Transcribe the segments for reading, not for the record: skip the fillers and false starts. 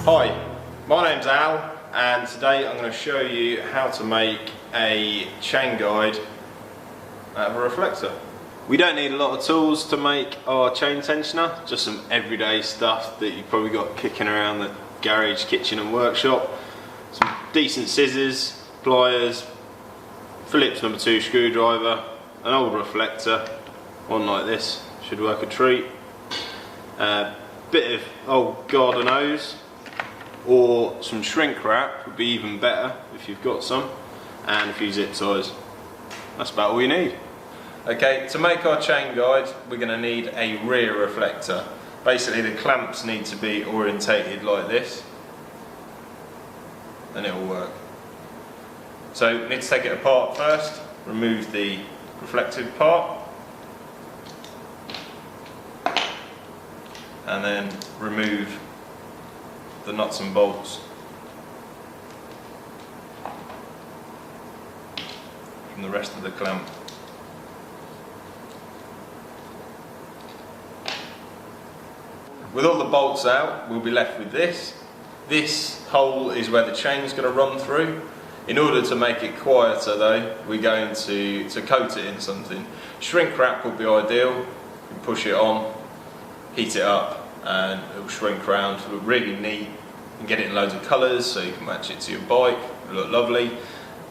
Hi, my name's Al, and today I'm going to show you how to make a chain guide out of a reflector. We don't need a lot of tools to make our chain tensioner, just some everyday stuff that you've probably got kicking around the garage, kitchen and workshop. Some decent scissors, pliers, Phillips #2 screwdriver, an old reflector, one like this should work a treat, a bit of old garden hose, or some shrink wrap would be even better if you've got some, and a few zip ties. That's about all you need. Okay, to make our chain guide we're going to need a rear reflector. Basically the clamps need to be orientated like this and it will work. So we need to take it apart first, remove the reflective part, and then remove the nuts and bolts from the rest of the clamp. With all the bolts out, we'll be left with this. This hole is where the chain is going to run through. In order to make it quieter though, we're going to coat it in something. Shrink wrap will be ideal. You can push it on, heat it up, and it will shrink round. It'll look really neat. You can get it in loads of colours so you can match it to your bike. It'll look lovely.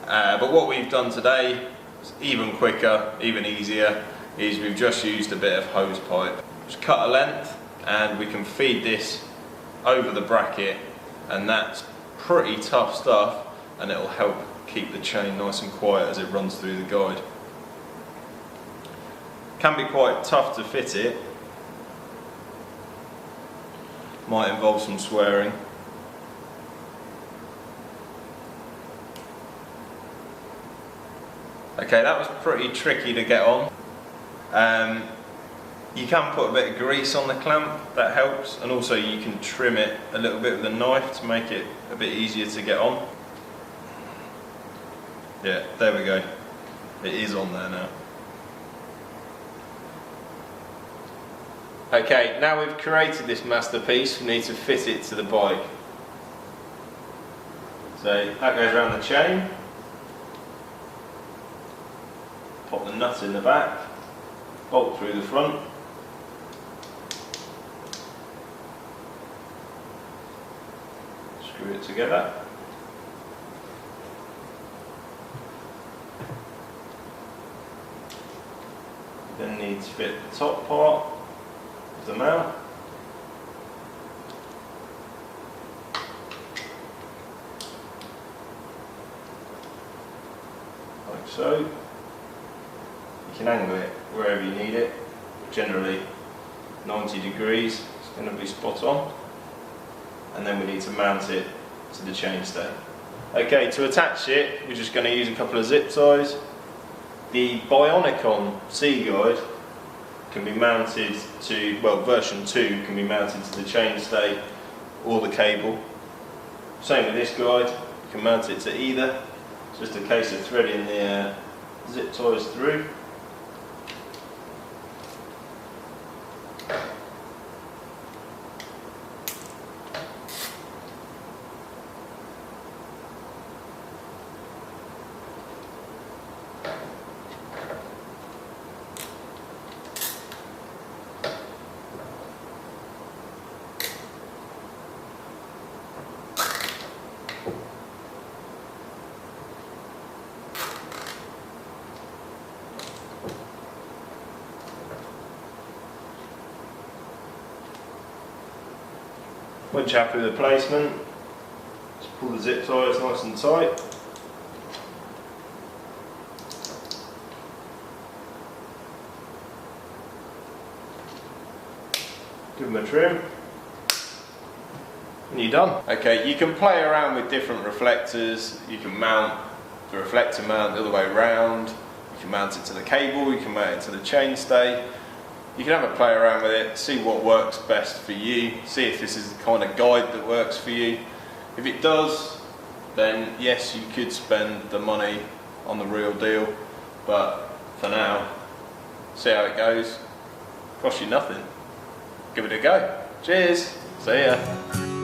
But what we've done today is even quicker, even easier, is we've just used a bit of hose pipe. Just cut a length and we can feed this over the bracket, and that's pretty tough stuff, and it'll help keep the chain nice and quiet as it runs through the guide. Can be quite tough to fit it, might involve some swearing. Okay, that was pretty tricky to get on. You can put a bit of grease on the clamp, that helps, and also you can trim it a little bit with a knife to make it a bit easier to get on. Yeah, there we go. It is on there now. Okay, now we've created this masterpiece, we need to fit it to the bike. So that goes around the chain. Pop the nut in the back, bolt through the front. Screw it together. Then need to fit the top part of the mount. Like so. You can angle it wherever you need it. Generally 90 degrees, it's going to be spot on. And then we need to mount it to the chainstay. Okay, to attach it we're just going to use a couple of zip ties. The Bionicon C guide can be mounted to, well, version 2 can be mounted to the chainstay or the cable. Same with this guide, you can mount it to either. It's just a case of threading the zip ties through. Once you're happy with the placement, just pull the zip ties nice and tight. Give them a trim, and you're done. Okay, you can play around with different reflectors. You can mount the reflector mount the other way around. You can mount it to the cable, you can mount it to the chainstay. You can have a play around with it, see what works best for you, see if this is the kind of guide that works for you. If it does, then yes, you could spend the money on the real deal, but for now, see how it goes. Cost you nothing. Give it a go. Cheers. See ya.